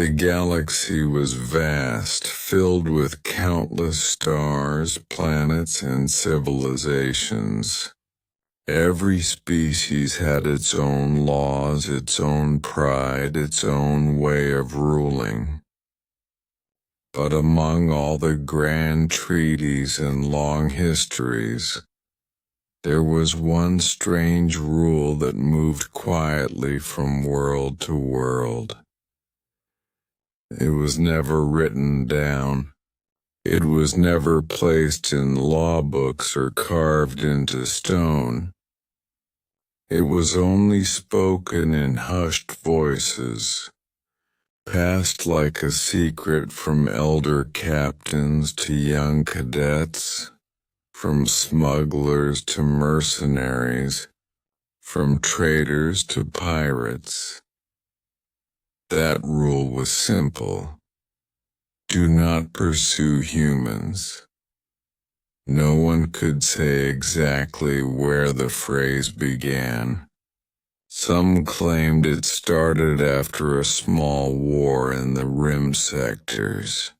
The galaxy was vast, filled with countless stars, planets, and civilizations. Every species had its own laws, its own pride, its own way of ruling. But among all the grand treaties and long histories, there was one strange rule that moved quietly from world to world. It was never written down. It was never placed in law books or carved into stone. It was only spoken in hushed voices, passed like a secret from elder captains to young cadets, from smugglers to mercenaries, from traders to pirates. That rule was simple. Do not pursue humans. No one could say exactly where the phrase began. Some claimed it started after a small war in the rim sectors.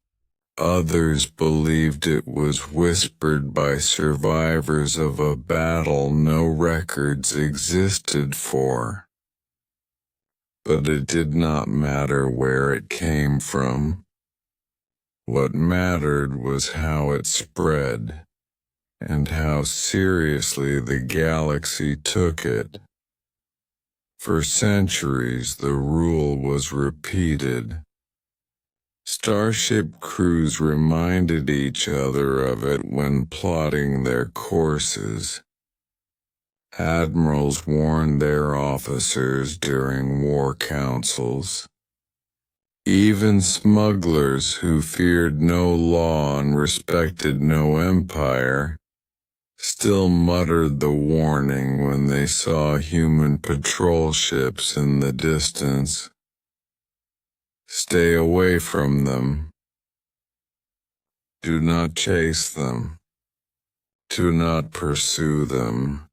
Others believed it was whispered by survivors of a battle no records existed for. But it did not matter where it came from. What mattered was how it spread, and how seriously the galaxy took it. For centuries the rule was repeated. Starship crews reminded each other of it when plotting their courses. Admirals warned their officers during war councils. Even smugglers who feared no law and respected no empire still muttered the warning when they saw human patrol ships in the distance. Stay away from them. Do not chase them. Do not pursue them.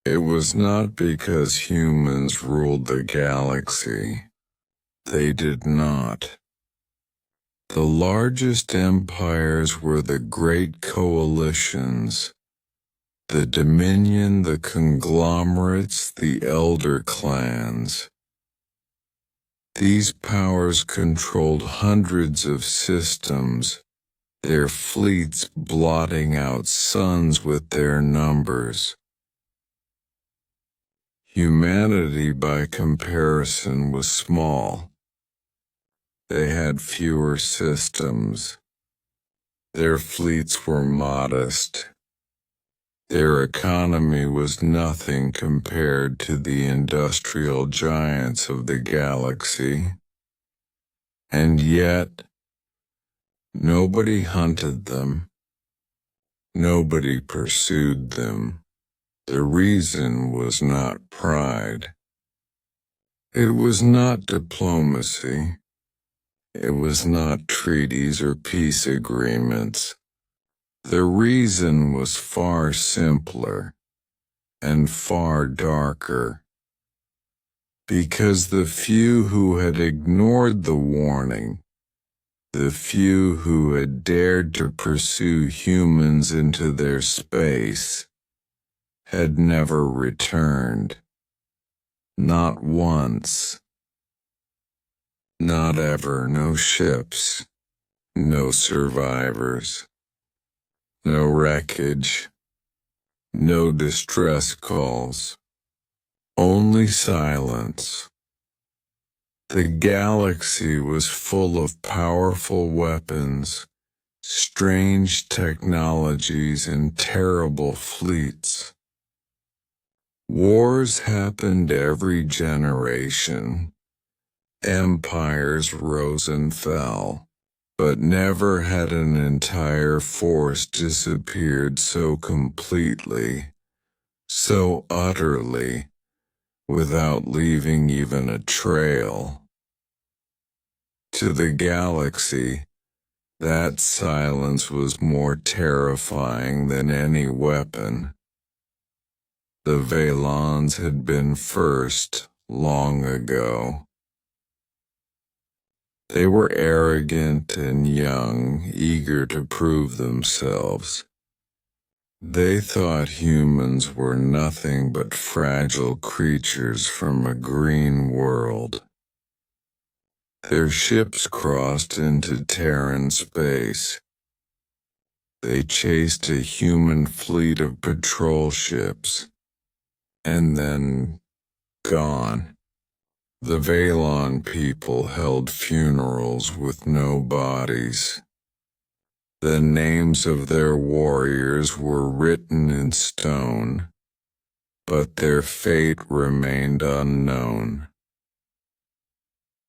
It was not because humans ruled the galaxy. They did not. The largest empires were the great coalitions, the dominion, the conglomerates, the elder clans. These powers controlled hundreds of systems, their fleets blotting out suns with their numbers. Humanity, by comparison, was small. They had fewer systems. Their fleets were modest. Their economy was nothing compared to the industrial giants of the galaxy. And yet, nobody hunted them. Nobody pursued them. The reason was not pride. It was not diplomacy. It was not treaties or peace agreements. The reason was far simpler and far darker. Because the few who had ignored the warning, the few who had dared to pursue humans into their space, had never returned. Not once. Not ever. No ships. No survivors. No wreckage. No distress calls. Only silence. The galaxy was full of powerful weapons, strange technologies, and terrible fleets. Wars happened every generation. Empires rose and fell, but never had an entire force disappeared so completely, so utterly, without leaving even a trail. To the galaxy, that silence was more terrifying than any weapon. The Valons had been first, long ago. They were arrogant and young, eager to prove themselves. They thought humans were nothing but fragile creatures from a green world. Their ships crossed into Terran space. They chased a human fleet of patrol ships, and then gone. The Valon people held funerals with no bodies. The names of their warriors were written in stone, but their fate remained unknown.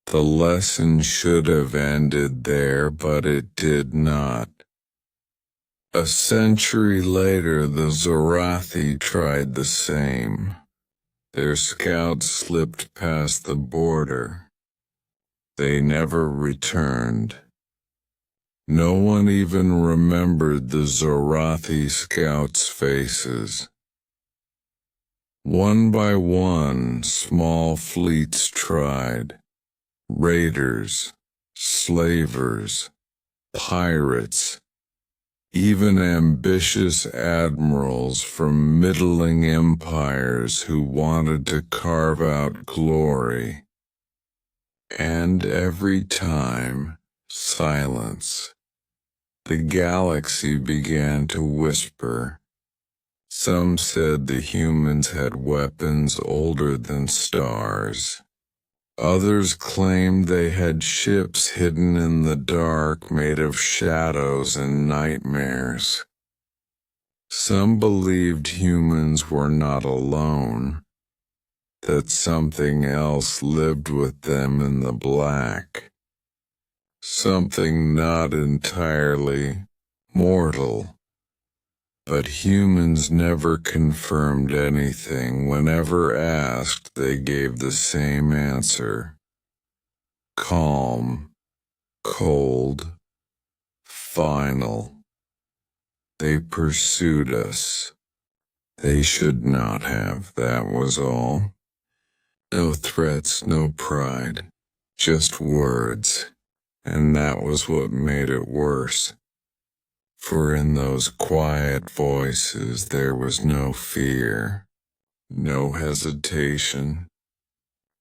The lesson should have ended there, but it did not. A century later, the Zorathi tried the same. Their scouts slipped past the border. They never returned. No one even remembered the Zorathi scouts' faces. One by one, small fleets tried. Raiders, slavers, pirates, even ambitious admirals from middling empires who wanted to carve out glory. And every time, silence. The galaxy began to whisper. Some said the humans had weapons older than stars. Others claimed they had ships hidden in the dark made of shadows and nightmares. Some believed humans were not alone, that something else lived with them in the black. Something not entirely mortal. But humans never confirmed anything. Whenever asked, they gave the same answer. Calm, cold, final. They pursued us. They should not have, that was all. No threats, no pride, just words. And that was what made it worse. For in those quiet voices there was no fear, no hesitation,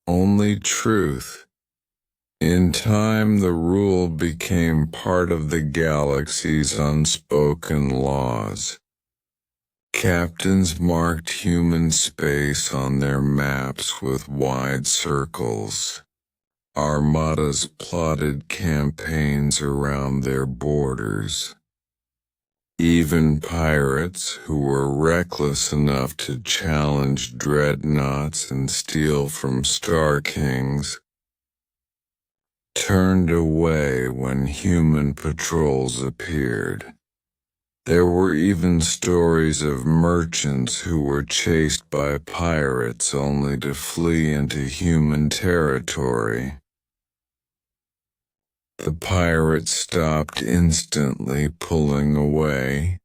only truth. In time the rule became part of the galaxy's unspoken laws. Captains marked human space on their maps with wide circles. Armadas plotted campaigns around their borders. Even pirates, who were reckless enough to challenge dreadnoughts and steal from Star Kings, turned away when human patrols appeared. There were even stories of merchants who were chased by pirates only to flee into human territory. The pirates stopped instantly, pulling away,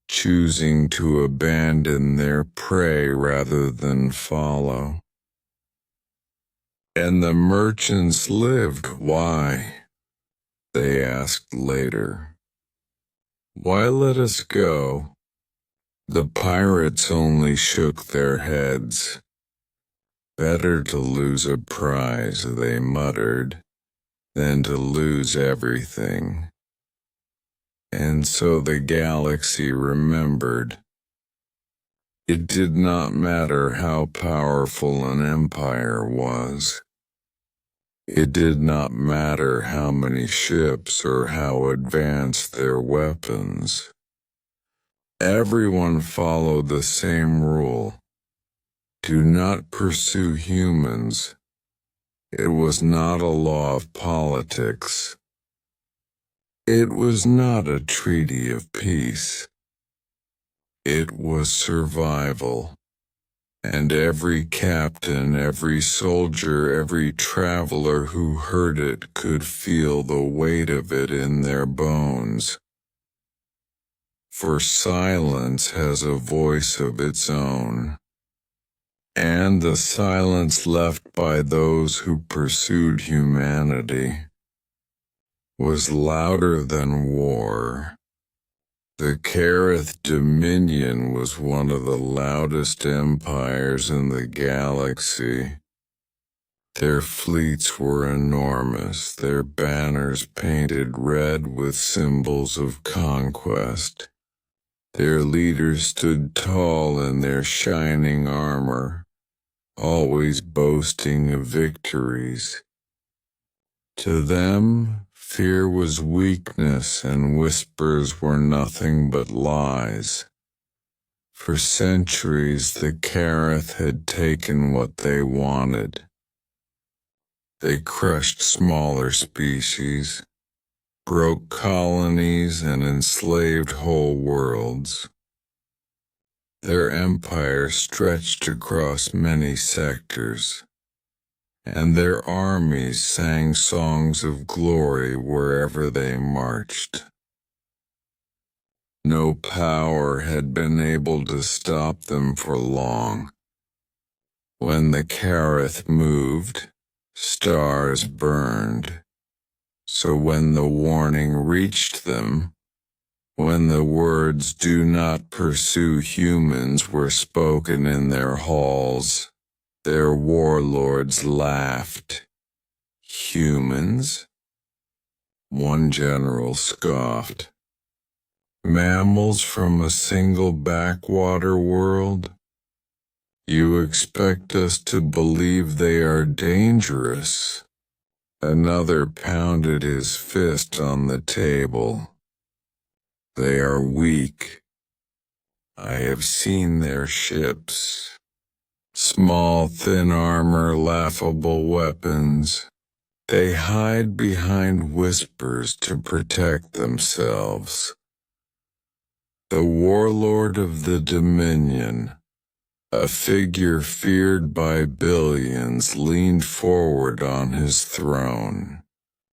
choosing to abandon their prey rather than follow. And the merchants lived. Why? They asked later. Why let us go? The pirates only shook their heads. Better to lose a prize, they muttered, than to lose everything. And so the galaxy remembered. It did not matter how powerful an empire was. It did not matter how many ships or how advanced their weapons. Everyone followed the same rule. Do not pursue humans. It was not a law of politics. It was not a treaty of peace. It was survival. And every captain, every soldier, every traveler who heard it could feel the weight of it in their bones. For silence has a voice of its own. And the silence left by those who pursued humanity was louder than war. The Kareth Dominion was one of the loudest empires in the galaxy. Their fleets were enormous, their banners painted red with symbols of conquest. Their leaders stood tall in their shining armor, always boasting of victories. To them, fear was weakness and whispers were nothing but lies. For centuries, the Kareth had taken what they wanted. They crushed smaller species, broke colonies, and enslaved whole worlds. Their empire stretched across many sectors, and their armies sang songs of glory wherever they marched. No power had been able to stop them for long. When the Kareth moved, stars burned. So when the warning reached them, when the words "do not pursue humans" were spoken in their halls, their warlords laughed. Humans? One general scoffed. Mammals from a single backwater world? You expect us to believe they are dangerous? Another pounded his fist on the table. They are weak. I have seen their ships. Small, thin armor, laughable weapons. They hide behind whispers to protect themselves. The warlord of the Dominion, a figure feared by billions, leaned forward on his throne.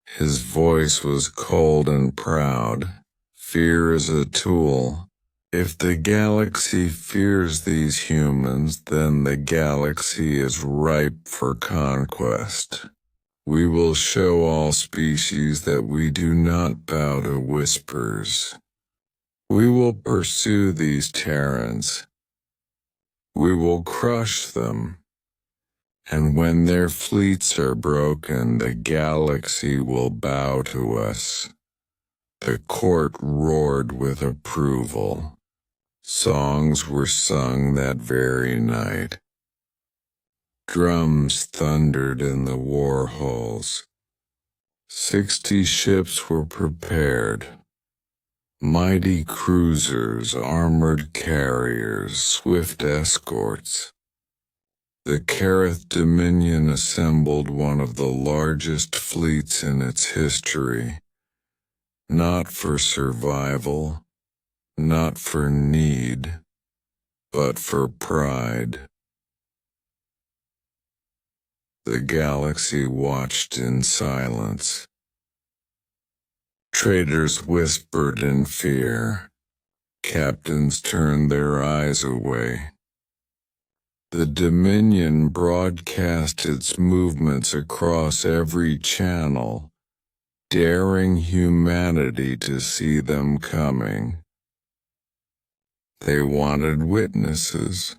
His voice was cold and proud. Fear is a tool. If the galaxy fears these humans, then the galaxy is ripe for conquest. We will show all species that we do not bow to whispers. We will pursue these Terrans. We will crush them. And when their fleets are broken, the galaxy will bow to us. The court roared with approval. Songs were sung that very night. Drums thundered in the war halls. 60 ships were prepared. Mighty cruisers, armored carriers, swift escorts. The Kareth Dominion assembled one of the largest fleets in its history. Not for survival, not for need, but for pride. The galaxy watched in silence. Traders whispered in fear. Captains turned their eyes away. The Dominion broadcast its movements across every channel, daring humanity to see them coming. They wanted witnesses.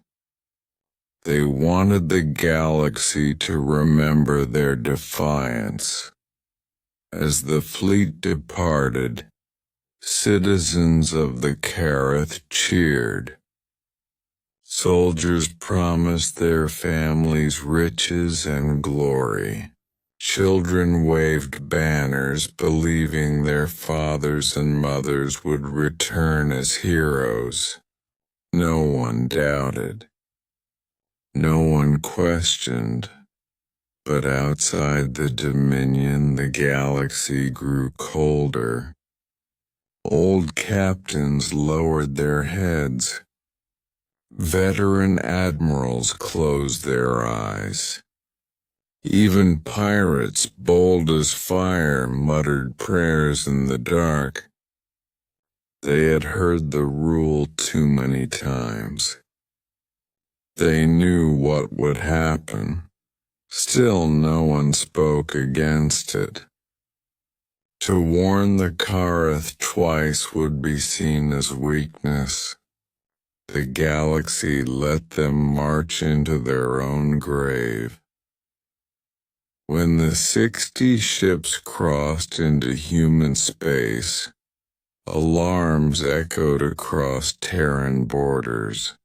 They wanted the galaxy to remember their defiance. As the fleet departed, citizens of the Kareth cheered. Soldiers promised their families riches and glory. Children waved banners, believing their fathers and mothers would return as heroes. No one doubted. No one questioned. But outside the Dominion, the galaxy grew colder. Old captains lowered their heads. Veteran admirals closed their eyes. Even pirates, bold as fire, muttered prayers in the dark. They had heard the rule too many times. They knew what would happen. Still no one spoke against it. To warn the Kareth twice would be seen as weakness. The galaxy let them march into their own grave. When the 60 ships crossed into human space, alarms echoed across Terran borders.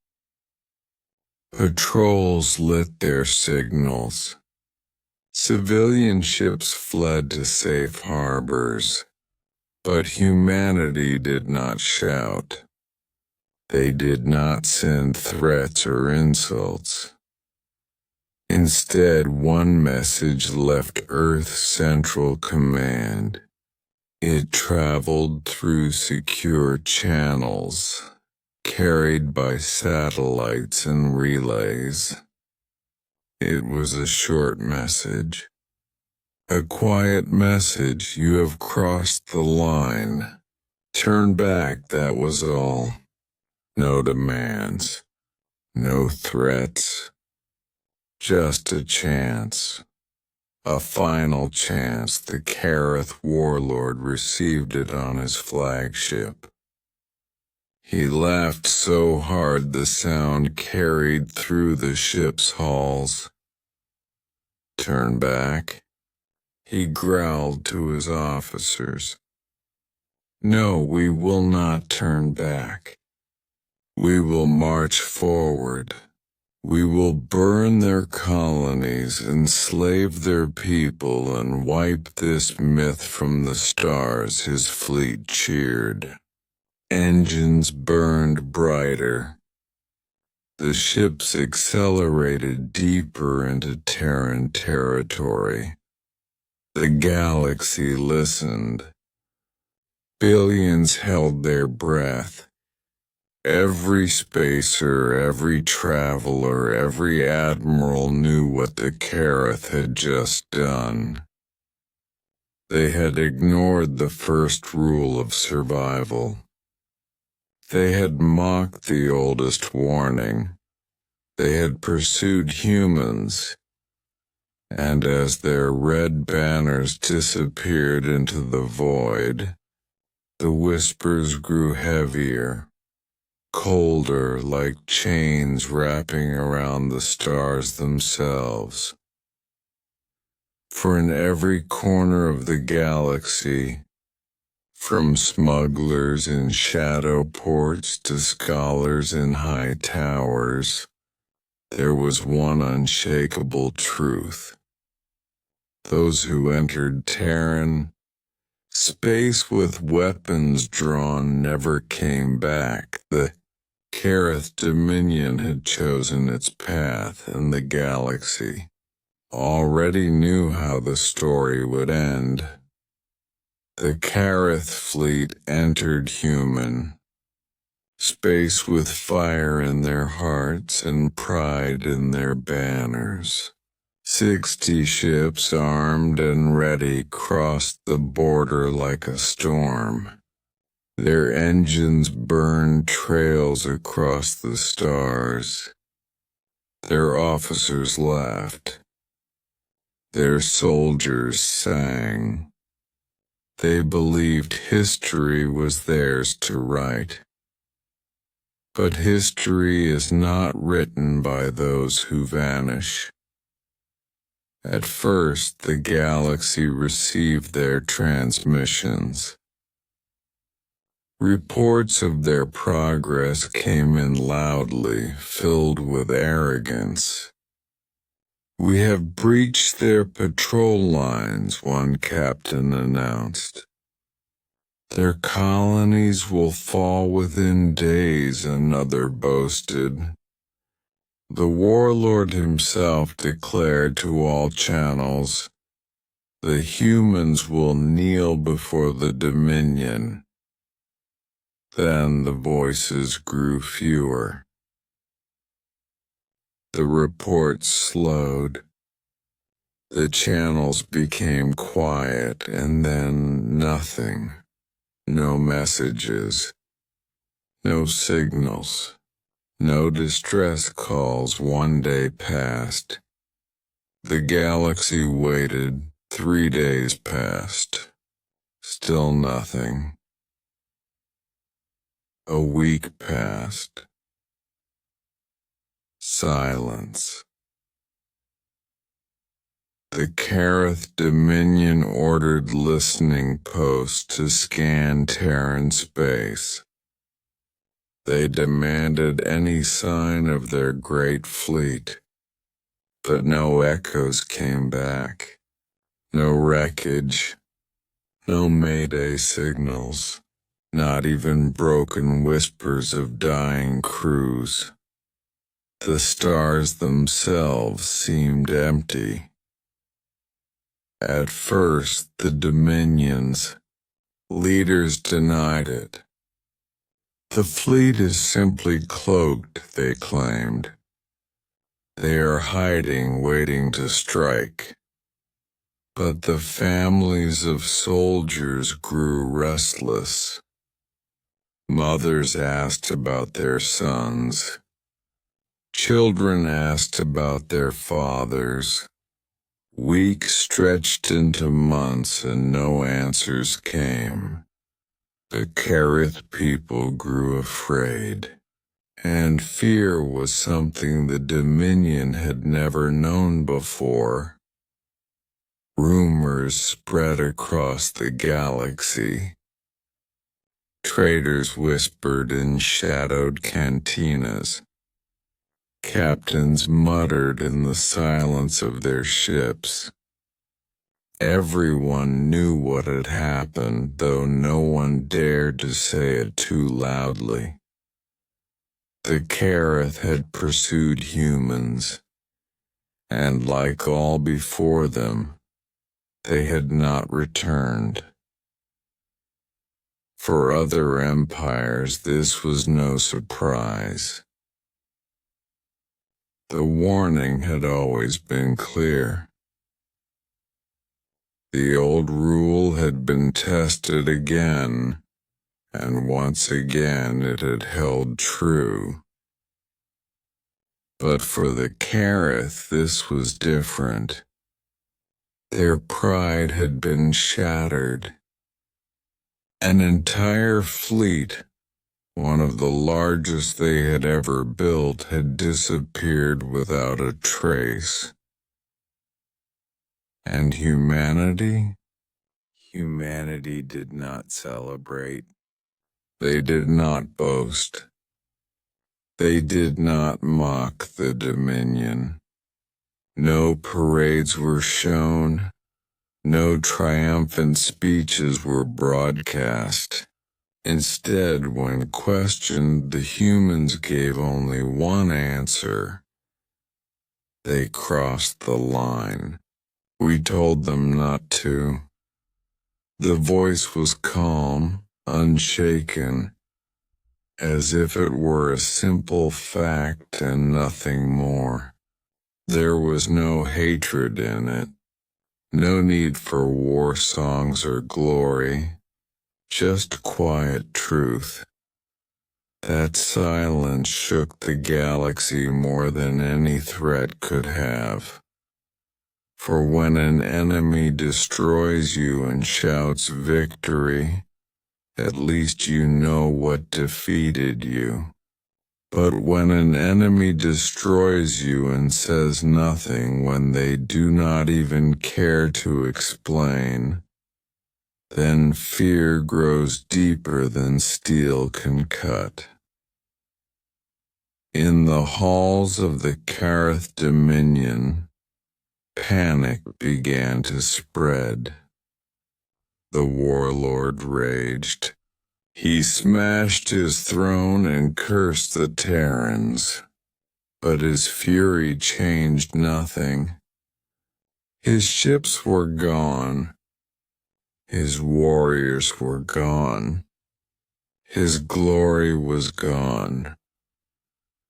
Patrols lit their signals. Civilian ships fled to safe harbors. But humanity did not shout. They did not send threats or insults. Instead, one message left Earth Central Command. It traveled through secure channels, carried by satellites and relays. It was a short message. A quiet message: you have crossed the line. Turn back, that was all. No demands. No threats. Just a chance. A final chance. The Kareth warlord received it on his flagship. He laughed so hard the sound carried through the ship's halls. Turn back? He growled to his officers. No, we will not turn back. We will march forward. We will burn their colonies, enslave their people, and wipe this myth from the stars. His fleet cheered. Engines burned brighter. The ships accelerated deeper into Terran territory. The galaxy listened. Billions held their breath. Every spacer, every traveler, every admiral knew what the Kareth had just done. They had ignored the first rule of survival. They had mocked the oldest warning. They had pursued humans. And as their red banners disappeared into the void, the whispers grew heavier, colder, like chains wrapping around the stars themselves. For in every corner of the galaxy, from smugglers in shadow ports to scholars in high towers, there was one unshakable truth. Those who entered Terran space with weapons drawn never came back. The Kareth Dominion had chosen its path, and the galaxy already knew how the story would end. The Kareth fleet entered human space with fire in their hearts and pride in their banners. 60 ships armed and ready crossed the border like a storm. Their engines burned trails across the stars. Their officers laughed. Their soldiers sang. They believed history was theirs to write. But history is not written by those who vanish. At first, the galaxy received their transmissions. Reports of their progress came in loudly, filled with arrogance. We have breached their patrol lines, one captain announced. Their colonies will fall within days, another boasted. The warlord himself declared to all channels, the humans will kneel before the Dominion. Then the voices grew fewer. The reports slowed. The channels became quiet, and then nothing. No messages. No signals. No distress calls. One day passed. The galaxy waited. 3 days passed. still nothing. A week passed. Silence. The Kareth Dominion ordered listening posts to scan Terran space. They demanded any sign of their great fleet, but no echoes came back. No wreckage, no mayday signals, not even broken whispers of dying crews. The stars themselves seemed empty. At first, the Dominion's leaders denied it. The fleet is simply cloaked, they claimed. They are hiding, waiting to strike. But the families of soldiers grew restless. Mothers asked about their sons. Children asked about their fathers. Weeks stretched into months and no answers came. The Kareth people grew afraid, and fear was something the Dominion had never known before. Rumors spread across the galaxy. Traders whispered in shadowed cantinas. Captains muttered in the silence of their ships. Everyone knew what had happened, though no one dared to say it too loudly. The Kareth had pursued humans, and like all before them, they had not returned. For other empires, this was no surprise. The warning had always been clear. The old rule had been tested again, and once again it had held true. But for the Kareth, this was different. Their pride had been shattered. An entire fleet, one of the largest they had ever built, had disappeared without a trace. And humanity? Humanity did not celebrate. They did not boast. They did not mock the Dominion. No parades were shown. No triumphant speeches were broadcast. Instead, when questioned, the humans gave only one answer. They crossed the line. We told them not to. The voice was calm, unshaken, as if it were a simple fact and nothing more. There was no hatred in it, no need for war songs or glory, just quiet truth. That silence shook the galaxy more than any threat could have. For when an enemy destroys you and shouts victory, at least you know what defeated you. But when an enemy destroys you and says nothing, when they do not even care to explain, then fear grows deeper than steel can cut. In the halls of the Kareth Dominion, panic began to spread. The warlord raged. He smashed his throne and cursed the Terrans. But his fury changed nothing. His ships were gone. His warriors were gone. His glory was gone.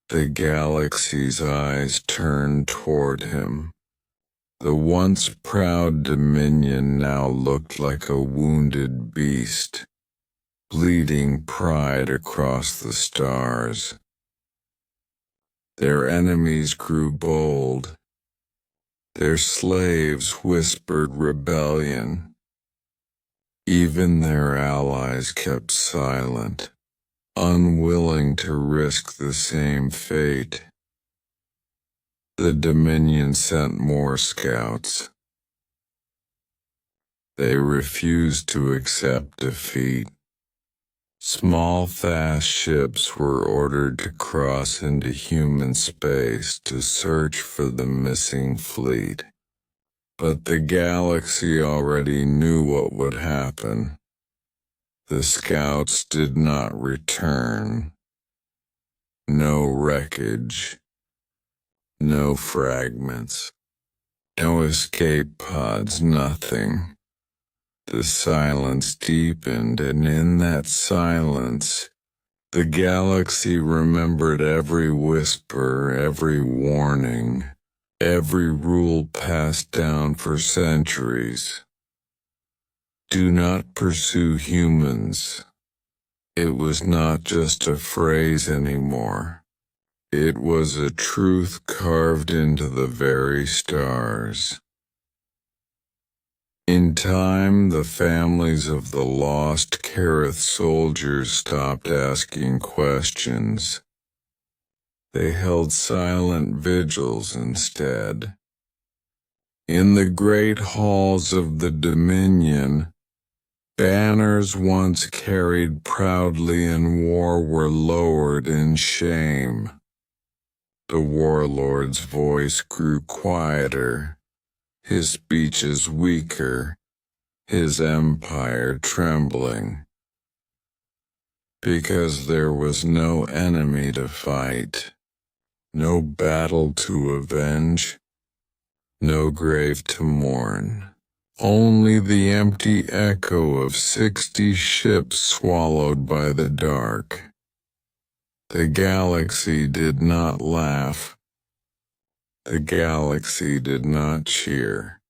The galaxy's eyes turned toward him. The once proud Dominion now looked like a wounded beast, bleeding pride across the stars. Their enemies grew bold. Their slaves whispered rebellion. Even their allies kept silent, unwilling to risk the same fate. The Dominion sent more scouts. They refused to accept defeat. Small, fast ships were ordered to cross into human space to search for the missing fleet. But the galaxy already knew what would happen. The scouts did not return. No wreckage. No fragments. No escape pods, nothing. The silence deepened, and in that silence, the galaxy remembered every whisper, every warning, every rule passed down for centuries. Do not pursue humans. It was not just a phrase anymore. It was a truth carved into the very stars. In time, the families of the lost Kareth soldiers stopped asking questions. They held silent vigils instead. In the great halls of the Dominion, banners once carried proudly in war were lowered in shame. The warlord's voice grew quieter, his speeches weaker, his empire trembling. Because there was no enemy to fight, no battle to avenge, no grave to mourn. Only the empty echo of 60 ships swallowed by the dark. The galaxy did not laugh. The galaxy did not cheer.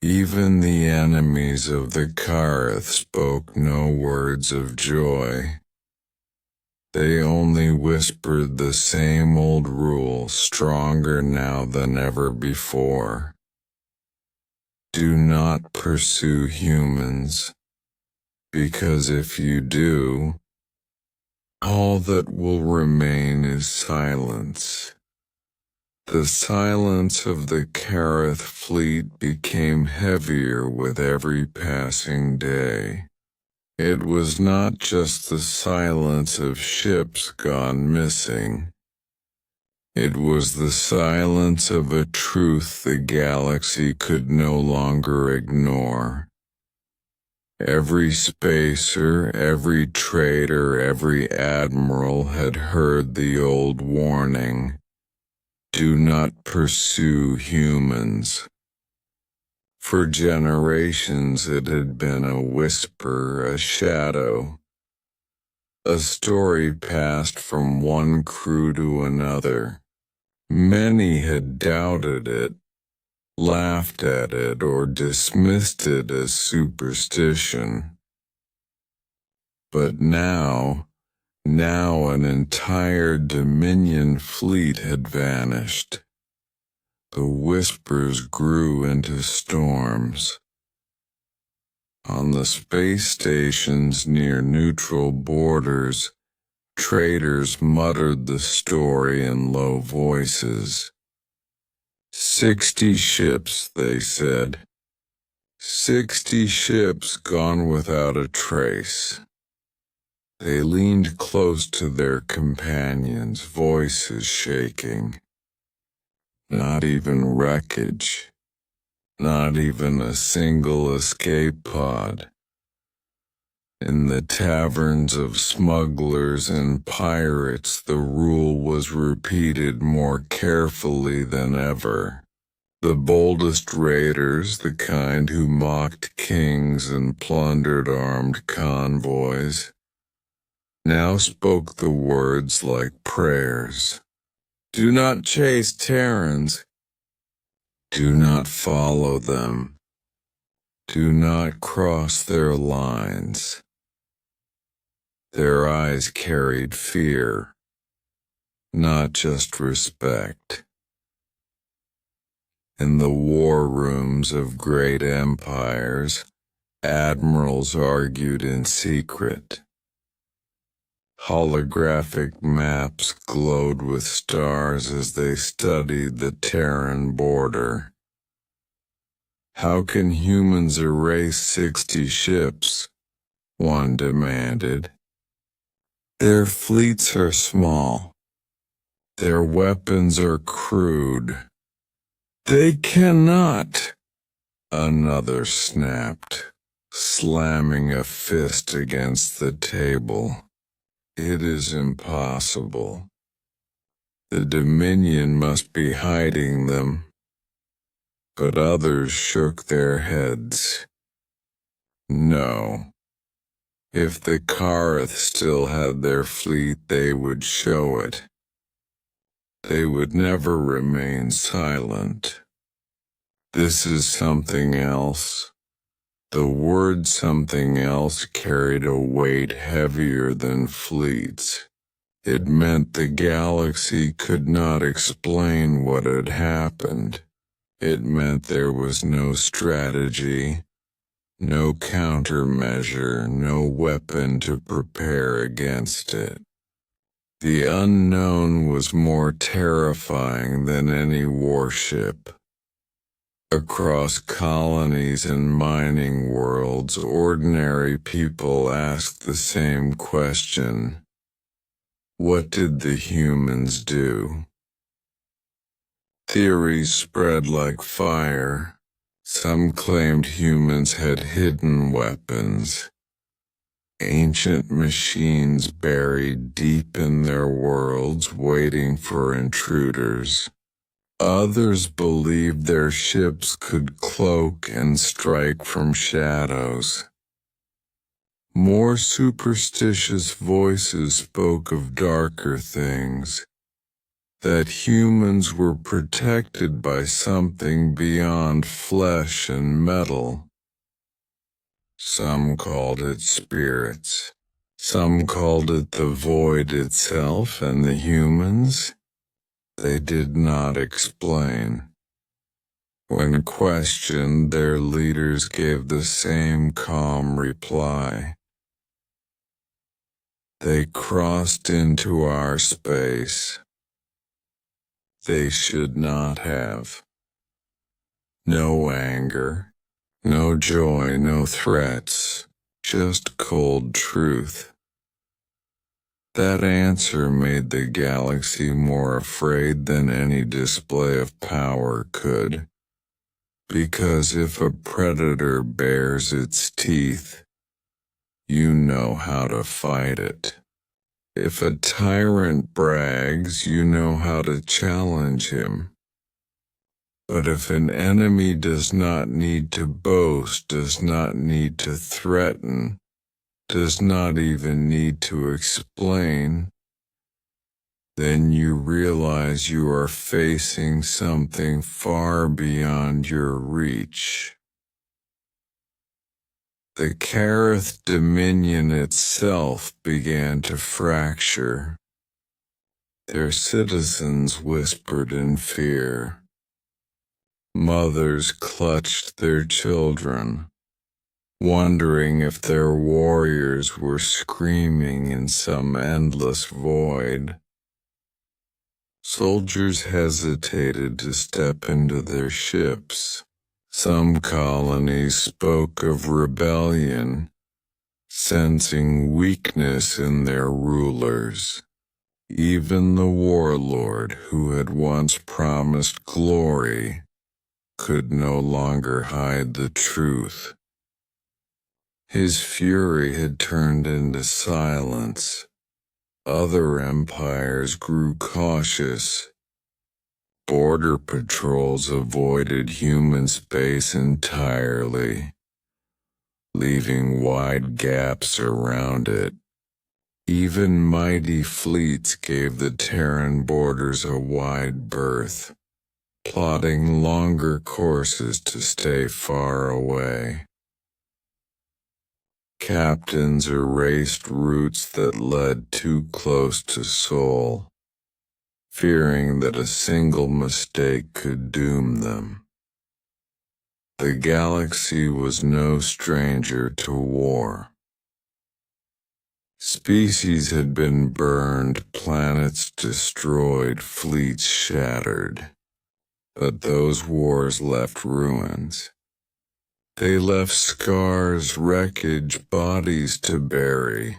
Even the enemies of the Kareth spoke no words of joy. They only whispered the same old rule, stronger now than ever before. Do not pursue humans, because if you do, all that will remain is silence. The silence of the Kareth fleet became heavier with every passing day. It was not just the silence of ships gone missing. It was the silence of a truth the galaxy could no longer ignore. Every spacer, every trader, every admiral had heard the old warning. Do not pursue humans. For generations it had been a whisper, a shadow. A story passed from one crew to another. Many had doubted it, laughed at it, or dismissed it as superstition. But now an entire Dominion fleet had vanished. The whispers grew into storms. On the space stations near neutral borders, traders muttered the story in low voices. 60 ships, they said. 60 ships gone without a trace. They leaned close to their companions, voices shaking. Not even wreckage. Not even a single escape pod. In the taverns of smugglers and pirates, the rule was repeated more carefully than ever. The boldest raiders, the kind who mocked kings and plundered armed convoys, now spoke the words like prayers. Do not chase Terrans. Do not follow them. Do not cross their lines. Their eyes carried fear, not just respect. In the war rooms of great empires, Admirals argued in secret. Holographic maps glowed with stars as they studied the Terran border. How can humans erase 60 ships? One demanded. Their fleets are small. Their weapons are crude. They cannot, another snapped, slamming a fist against the table. It is impossible. The Dominion must be hiding them. But others shook their heads. No. If the Kareth still had their fleet, they would show it. They would never remain silent. This is something else. The word something else carried a weight heavier than fleets. It meant the galaxy could not explain what had happened. It meant there was no strategy, no countermeasure, no weapon to prepare against it. The unknown was more terrifying than any warship. Across colonies and mining worlds, ordinary people asked the same question. What did the humans do? Theories spread like fire. Some claimed humans had hidden weapons, ancient machines buried deep in their worlds waiting for intruders. Others believed their ships could cloak and strike from shadows. More superstitious voices spoke of darker things, that humans were protected by something beyond flesh and metal. Some called it spirits. Some called it the void itself, and the humans? They did not explain. When questioned, their leaders gave the same calm reply. They crossed into our space. They should not have. No anger, no joy, no threats, just cold truth. That answer made the galaxy more afraid than any display of power could. Because if a predator bares its teeth, you know how to fight it. If a tyrant brags, you know how to challenge him. But if an enemy does not need to boast, does not need to threaten, does not even need to explain, then you realize you are facing something far beyond your reach. The Kareth Dominion itself began to fracture. Their citizens whispered in fear. Mothers clutched their children, wondering if their warriors were screaming in some endless void. Soldiers hesitated to step into their ships. Some colonies spoke of rebellion, sensing weakness in their rulers. Even the warlord who had once promised glory could no longer hide the truth. His fury had turned into silence. Other empires grew cautious. Border patrols avoided human space entirely, leaving wide gaps around it. Even mighty fleets gave the Terran borders a wide berth, plotting longer courses to stay far away. Captains erased routes that led too close to Sol, fearing that a single mistake could doom them. The galaxy was no stranger to war. Species had been burned, planets destroyed, fleets shattered. But those wars left ruins. They left scars, wreckage, bodies to bury.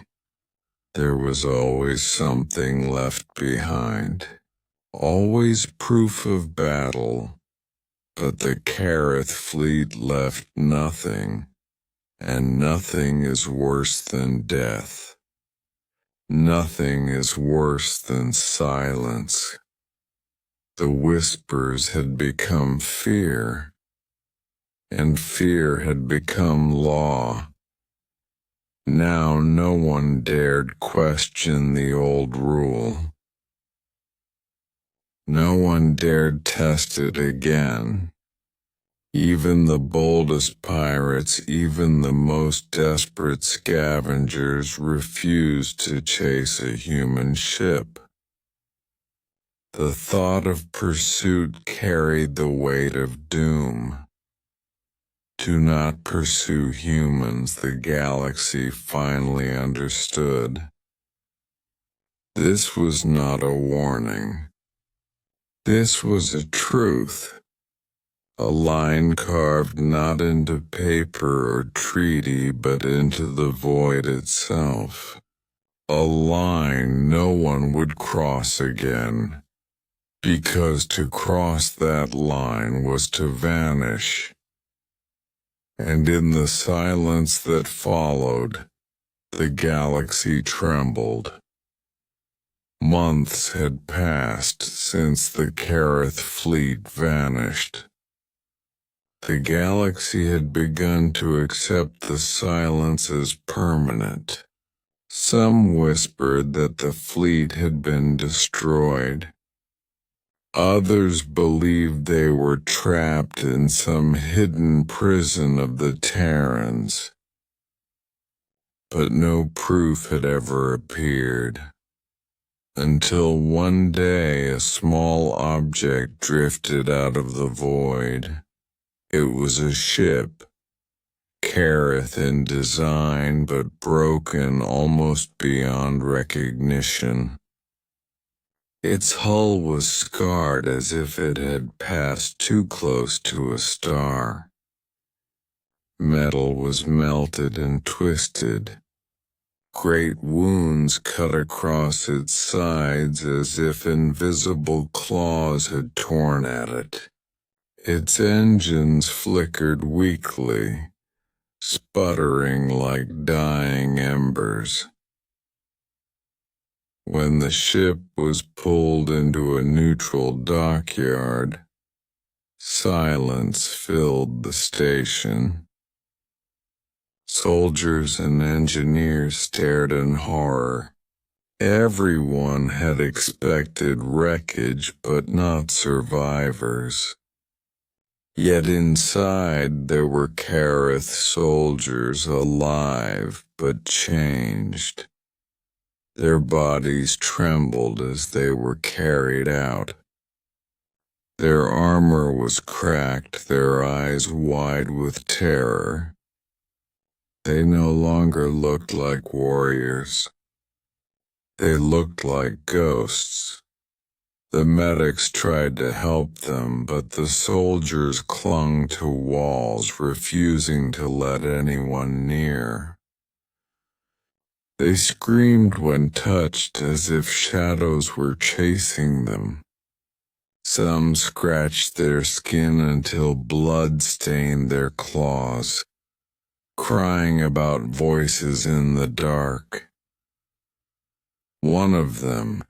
There was always something left behind. Always proof of battle. But the Kareth fleet left nothing. And nothing is worse than death. Nothing is worse than silence. The whispers had become fear, and fear had become law. Now no one dared question the old rule. No one dared test it again. Even the boldest pirates, even the most desperate scavengers refused to chase a human ship. The thought of pursuit carried the weight of doom. Do not pursue humans, the galaxy finally understood. This was not a warning. This was a truth. A line carved not into paper or treaty, but into the void itself. A line no one would cross again, because to cross that line was to vanish. And in the silence that followed, the galaxy trembled. Months had passed since the Kareth fleet vanished. The galaxy had begun to accept the silence as permanent. Some whispered that the fleet had been destroyed. Others believed they were trapped in some hidden prison of the Terrans. But no proof had ever appeared. Until one day a small object drifted out of the void. It was a ship, Kareth in design but broken almost beyond recognition. Its hull was scarred as if it had passed too close to a star. Metal was melted and twisted. Great wounds cut across its sides as if invisible claws had torn at it. Its engines flickered weakly, sputtering like dying embers. When the ship was pulled into a neutral dockyard, silence filled the station. Soldiers and engineers stared in horror. Everyone had expected wreckage, but not survivors. Yet inside there were Kareth soldiers alive but changed. Their bodies trembled as they were carried out. Their armor was cracked, their eyes wide with terror. They no longer looked like warriors. They looked like ghosts. The medics tried to help them, but the soldiers clung to walls, refusing to let anyone near. They screamed when touched as if shadows were chasing them. Some scratched their skin until blood stained their claws, crying about voices in the dark. One of them,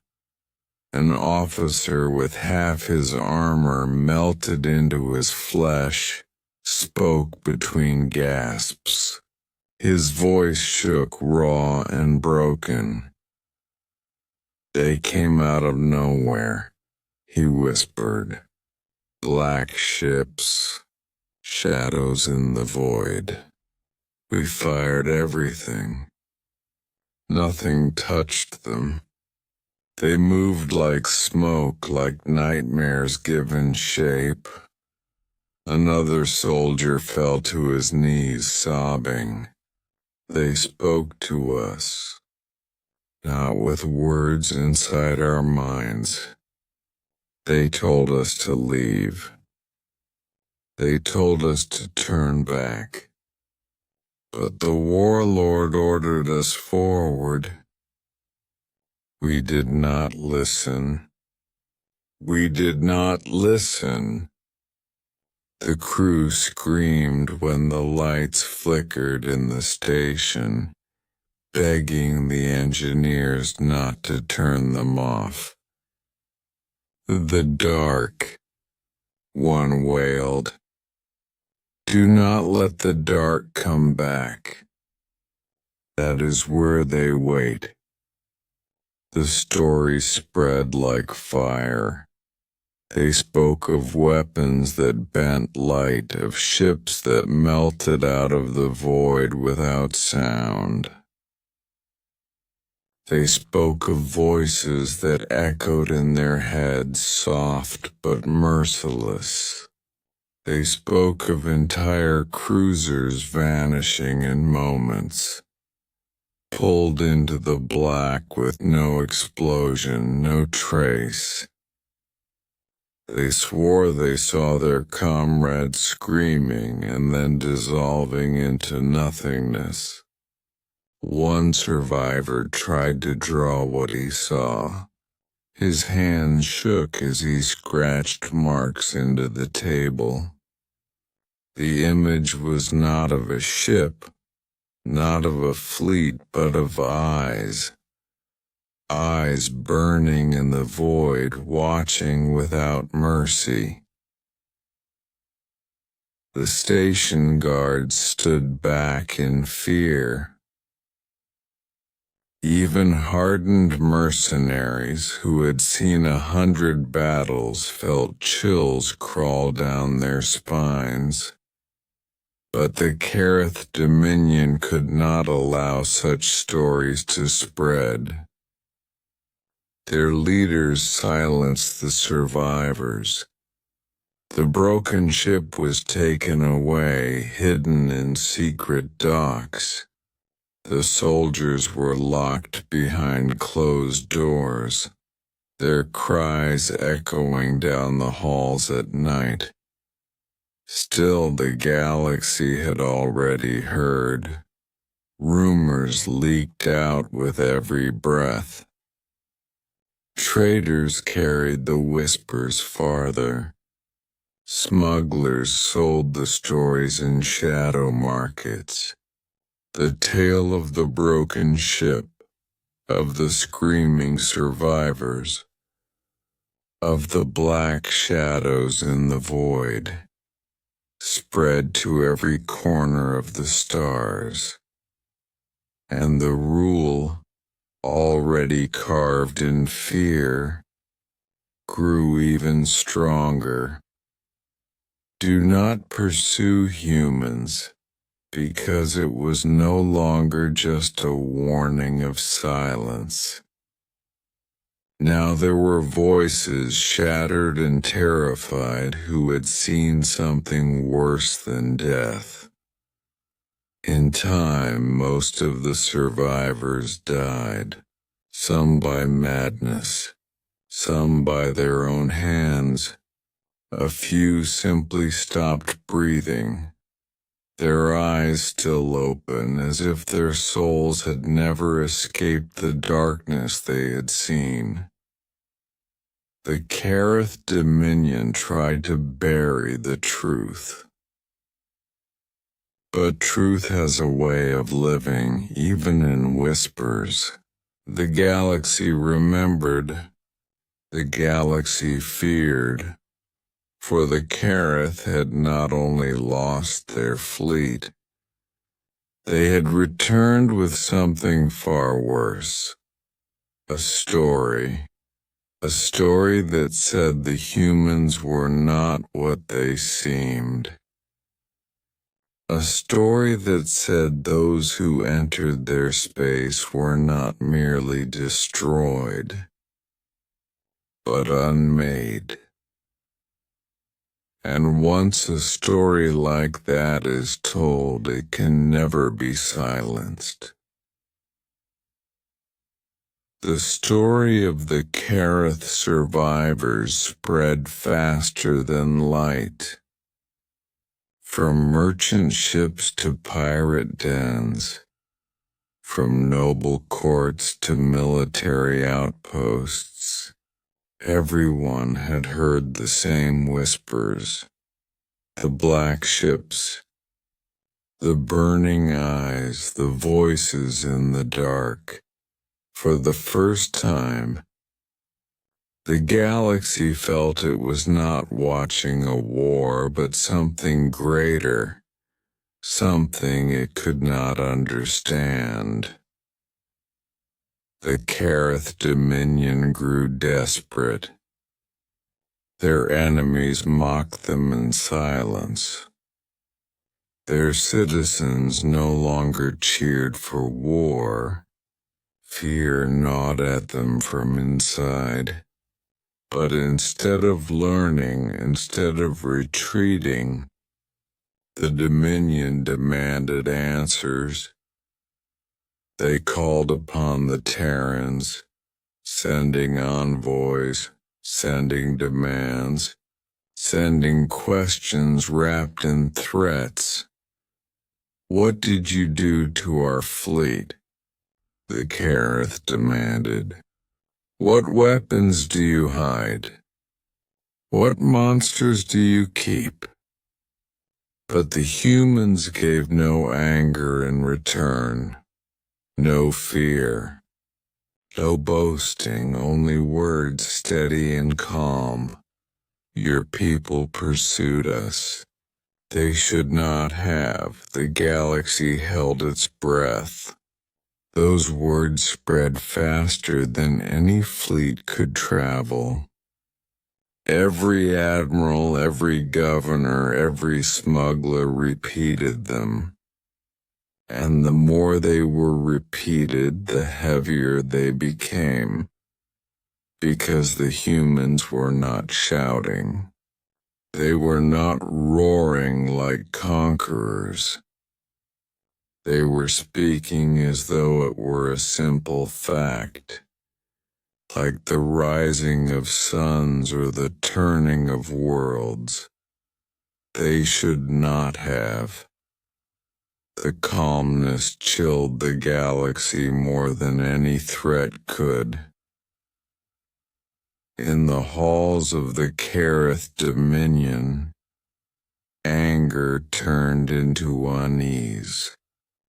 an officer with half his armor melted into his flesh, spoke between gasps. His voice shook raw and broken. They came out of nowhere, he whispered. Black ships, shadows in the void. We fired everything. Nothing touched them. They moved like smoke, like nightmares given shape. Another soldier fell to his knees sobbing. They spoke to us, not with words inside our minds. They told us to leave. They told us to turn back. But the warlord ordered us forward. We did not listen. We did not listen. The crew screamed when the lights flickered in the station, begging the engineers not to turn them off. The dark, one wailed. Do not let the dark come back. That is where they wait. The story spread like fire. They spoke of weapons that bent light, of ships that melted out of the void without sound. They spoke of voices that echoed in their heads, soft but merciless. They spoke of entire cruisers vanishing in moments, pulled into the black with no explosion, no trace. They swore they saw their comrades screaming and then dissolving into nothingness. One survivor tried to draw what he saw. His hands shook as he scratched marks into the table. The image was not of a ship, not of a fleet, but of eyes. Eyes burning in the void, watching without mercy. The station guards stood back in fear. Even hardened mercenaries who had seen 100 battles felt chills crawl down their spines. But the Kareth Dominion could not allow such stories to spread. Their leaders silenced the survivors. The broken ship was taken away, hidden in secret docks. The soldiers were locked behind closed doors, their cries echoing down the halls at night. Still, the galaxy had already heard. Rumors leaked out with every breath. Traders carried the whispers farther. Smugglers sold the stories in shadow markets. The tale of the broken ship, of the screaming survivors, of the black shadows in the void, spread to every corner of the stars. And the rule, already carved in fear, grew even stronger. Do not pursue humans, because it was no longer just a warning of silence. Now there were voices, shattered and terrified, who had seen something worse than death. In time, most of the survivors died, some by madness, some by their own hands. A few simply stopped breathing, their eyes still open, as if their souls had never escaped the darkness they had seen. The Kareth Dominion tried to bury the truth. But truth has a way of living, even in whispers. The galaxy remembered. The galaxy feared. For the Kareth had not only lost their fleet, they had returned with something far worse. A story that said the humans were not what they seemed. A story that said those who entered their space were not merely destroyed, but unmade. And once a story like that is told, it can never be silenced. The story of the Kareth survivors spread faster than light. From merchant ships to pirate dens, from noble courts to military outposts, everyone had heard the same whispers. The black ships, the burning eyes, the voices in the dark. For the first time, the galaxy felt it was not watching a war, but something greater, something it could not understand. The Kareth Dominion grew desperate. Their enemies mocked them in silence. Their citizens no longer cheered for war. Fear gnawed at them from inside. But instead of learning, instead of retreating, the Dominion demanded answers. They called upon the Terrans, sending envoys, sending demands, sending questions wrapped in threats. What did you do to our fleet? The Kareth demanded. What weapons do you hide? What monsters do you keep? But the humans gave no anger in return, no fear, no boasting, only words steady and calm. Your people pursued us. They should not have. The galaxy held its breath. Those words spread faster than any fleet could travel. Every admiral, every governor, every smuggler repeated them. And the more they were repeated, the heavier they became. Because the humans were not shouting. They were not roaring like conquerors. They were speaking as though it were a simple fact, like the rising of suns or the turning of worlds. They should not have. The calmness chilled the galaxy more than any threat could. In the halls of the Kareth Dominion, anger turned into unease.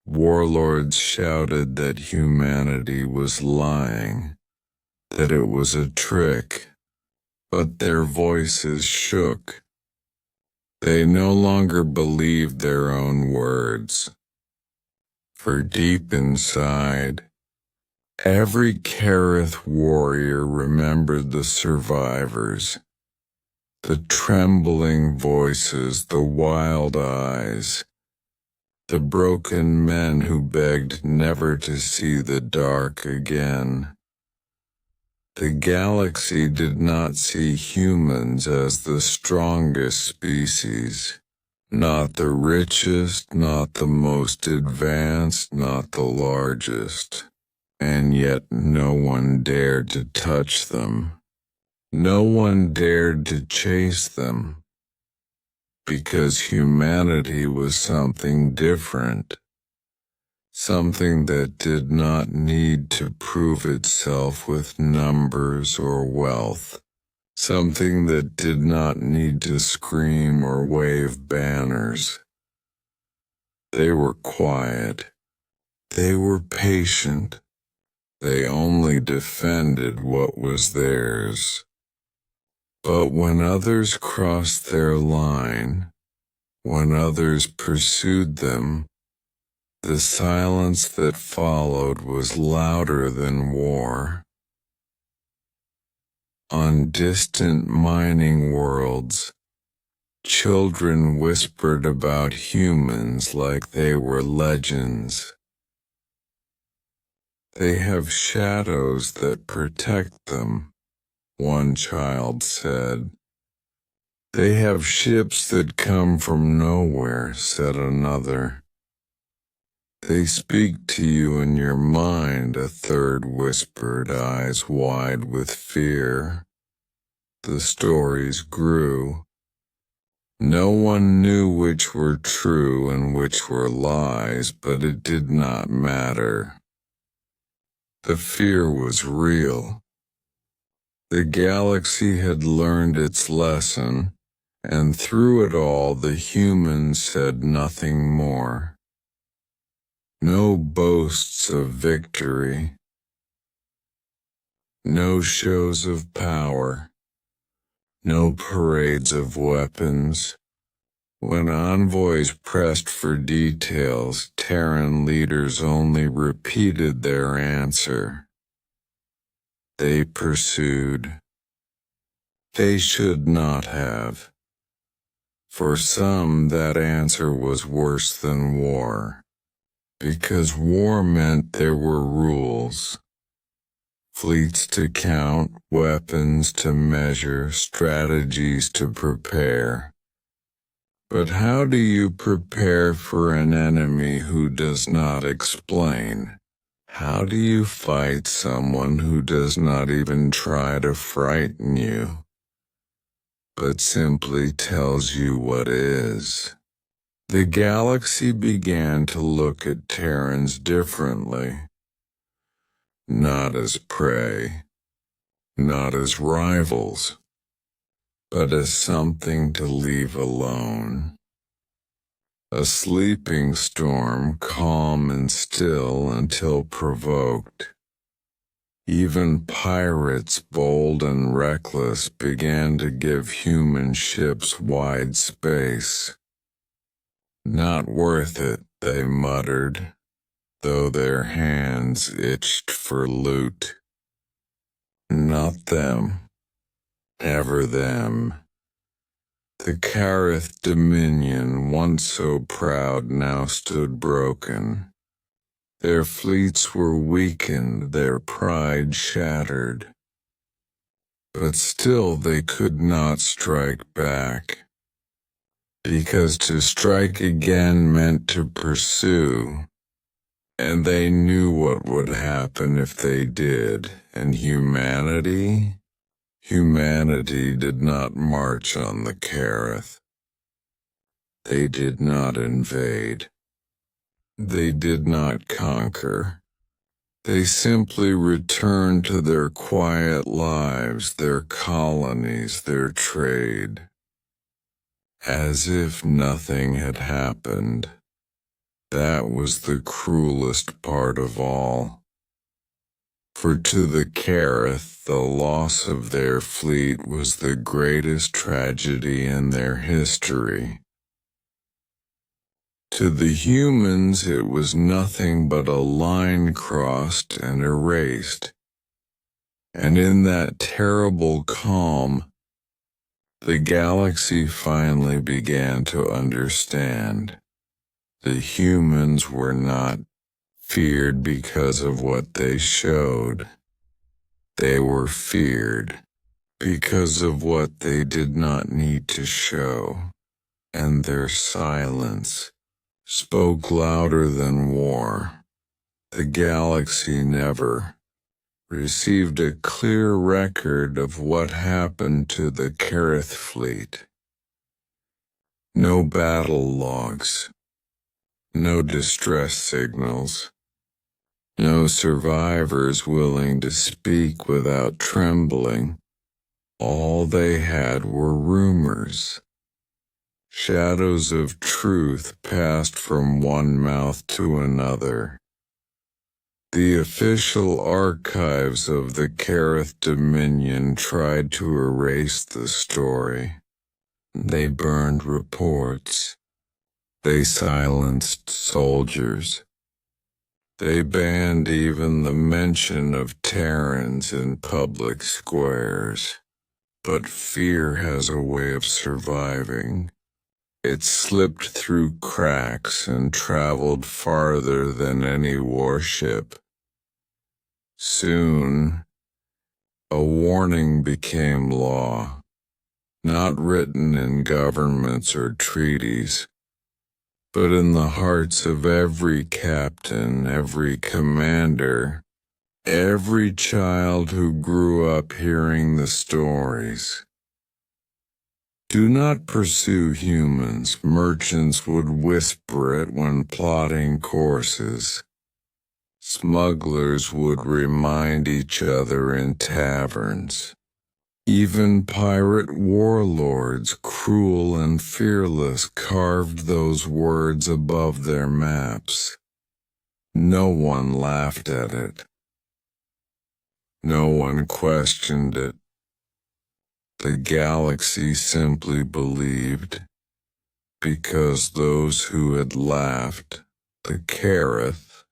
Warlords shouted that humanity was lying, that it was a trick, but their voices shook. They no longer believed their own words. For deep inside, every Kareth warrior remembered the survivors, the trembling voices, the wild eyes, the broken men who begged never to see the dark again. The galaxy did not see humans as the strongest species, not the richest, not the most advanced, not the largest, and yet no one dared to touch them. No one dared to chase them. Because humanity was something different, something that did not need to prove itself with numbers or wealth, something that did not need to scream or wave banners. They were quiet. They were patient. They only defended what was theirs. But when others crossed their line, when others pursued them, the silence that followed was louder than war. On distant mining worlds, children whispered about humans like they were legends. They have shadows that protect them, one child said. They have ships that come from nowhere, said another. They speak to you in your mind, a third whispered, eyes wide with fear. The stories grew. No one knew which were true and which were lies, but it did not matter. The fear was real. The galaxy had learned its lesson, and through it all the humans said nothing more. No boasts of victory. No shows of power. No parades of weapons. When envoys pressed for details, Terran leaders only repeated their answer. They pursued. They should not have. For some, that answer was worse than war, because war meant there were rules. Fleets to count, weapons to measure, strategies to prepare. But how do you prepare for an enemy who does not explain? How do you fight someone who does not even try to frighten you, but simply tells you what is? The galaxy began to look at Terrans differently. Not as prey, not as rivals, but as something to leave alone. A sleeping storm, calm and still until provoked. Even pirates, bold and reckless, began to give human ships wide space. Not worth it, they muttered, though their hands itched for loot. Not them. Never them. The Kareth Dominion, once so proud, now stood broken. Their fleets were weakened, their pride shattered. But still they could not strike back, because to strike again meant to pursue, and they knew what would happen if they did, and humanity did not march on the Kareth. They did not invade. They did not conquer. They simply returned to their quiet lives, their colonies, their trade, as if nothing had happened. That was the cruelest part of all. For to the Kareth, the loss of their fleet was the greatest tragedy in their history. To the humans it was nothing but a line crossed and erased. And in that terrible calm, the galaxy finally began to understand. The humans were not feared because of what they showed. They were feared because of what they did not need to show, and their silence spoke louder than war. The galaxy never received a clear record of what happened to the Kareth fleet. No battle logs, no distress signals, no survivors willing to speak without trembling. All they had were rumors. Shadows of truth passed from one mouth to another. The official archives of the Kareth Dominion tried to erase the story. They burned reports. They silenced soldiers. They banned even the mention of Terrans in public squares. But fear has a way of surviving. It slipped through cracks and traveled farther than any warship. Soon, a warning became law. not written in governments or treaties, but in the hearts of every captain, every commander, every child who grew up hearing the stories. Do not pursue humans, merchants would whisper it when plotting courses. Smugglers would remind each other in taverns. Even pirate warlords, cruel and fearless, carved those words above their maps. No one laughed at it. No one questioned it. The galaxy simply believed, because those who had laughed, the Kareth,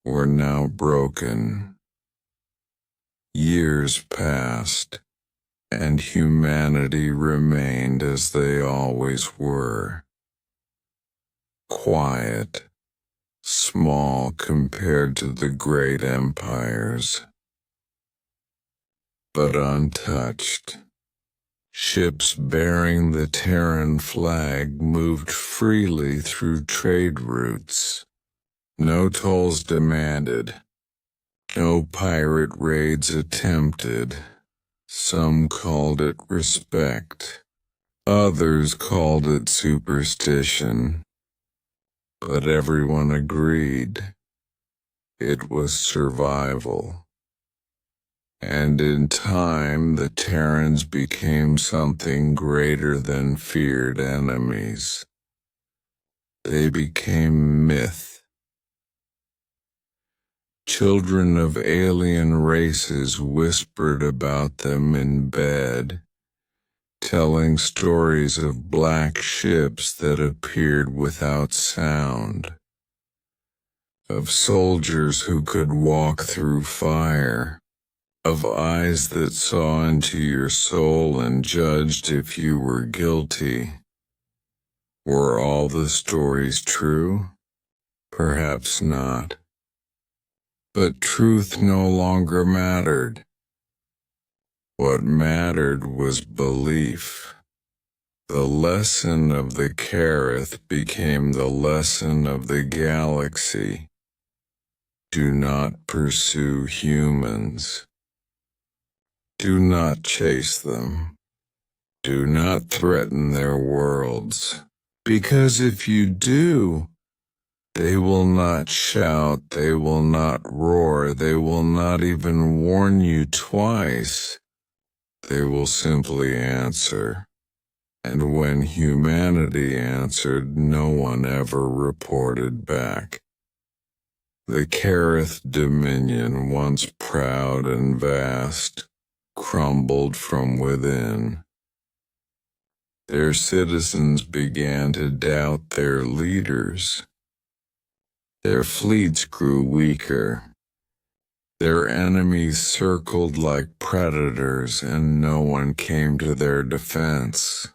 were now broken. Years passed, and humanity remained as they always were. Quiet, small compared to the great empires, but untouched. Ships bearing the Terran flag moved freely through trade routes. No tolls demanded. No pirate raids attempted. Some called it respect. Others called it superstition. But everyone agreed. It was survival. And in time, the Terrans became something greater than feared enemies. They became myth. Children of alien races whispered about them in bed, telling stories of black ships that appeared without sound, of soldiers who could walk through fire, of eyes that saw into your soul and judged if you were guilty. Were all the stories true? Perhaps not. But truth no longer mattered. What mattered was belief. The lesson of the Kareth became the lesson of the galaxy. Do not pursue humans. Do not chase them. Do not threaten their worlds, because if you do, they will not shout, they will not roar, they will not even warn you twice. They will simply answer. And when humanity answered, no one ever reported back. The Kareth dominion, once proud and vast, crumbled from within. Their citizens began to doubt their leaders. Their fleets grew weaker. Their enemies circled like predators, and no one came to their defense.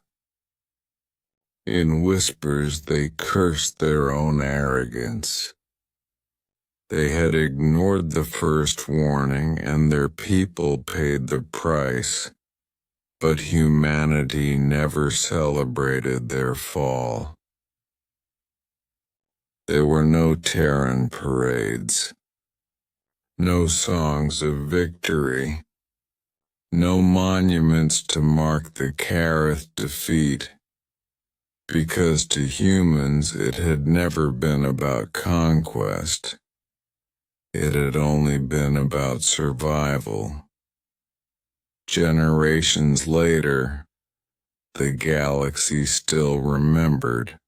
In whispers, they cursed their own arrogance. They had ignored the first warning, and their people paid the price. But humanity never celebrated their fall. There were no Terran parades, no songs of victory, no monuments to mark the Kareth defeat, because to humans it had never been about conquest. It had only been about survival. Generations later, the galaxy still remembered.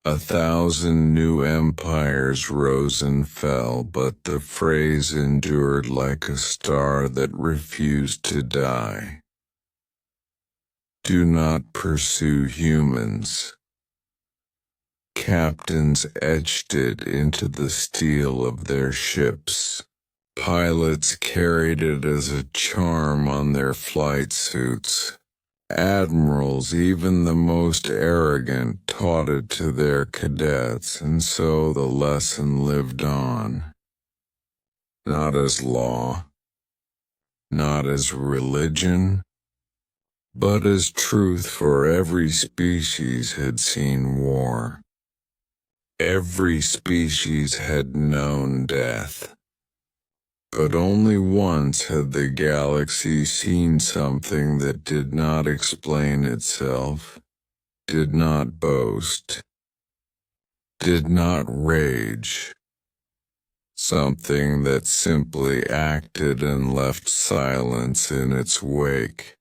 1,000 new empires rose and fell, but the phrase endured like a star that refused to die. Do not pursue humans. Captains etched it into the steel of their ships. Pilots carried it as a charm on their flight suits. Admirals, even the most arrogant, taught it to their cadets, and so the lesson lived on. Not as law, not as religion, but as truth, for every species had seen war. Every species had known death. But only once had the galaxy seen something that did not explain itself, did not boast, did not rage. Something that simply acted and left silence in its wake.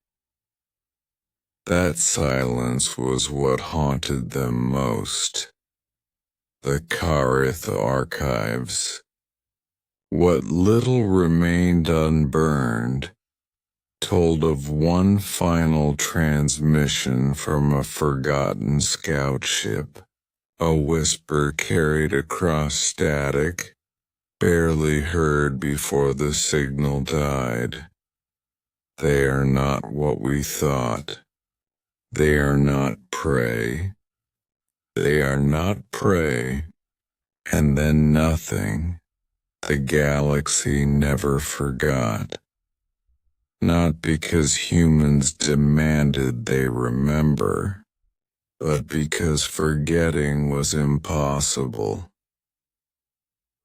That silence was what haunted them most. The Karith archives. What little remained unburned told of one final transmission from a forgotten scout ship, a whisper carried across static, barely heard before the signal died. They are not what we thought. They are not prey. They are not prey. And then nothing. The galaxy never forgot. Not because humans demanded they remember, but because forgetting was impossible.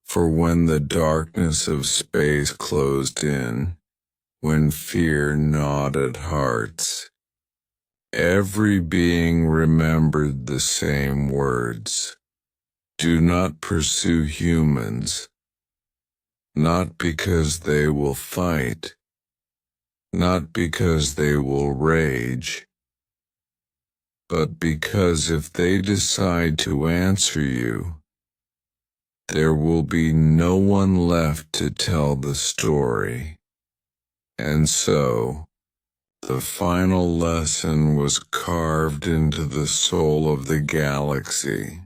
For when the darkness of space closed in, when fear gnawed at hearts, every being remembered the same words. Do not pursue humans, not because they will fight, not because they will rage, but because if they decide to answer you, there will be no one left to tell the story. And so, the final lesson was carved into the soul of the galaxy.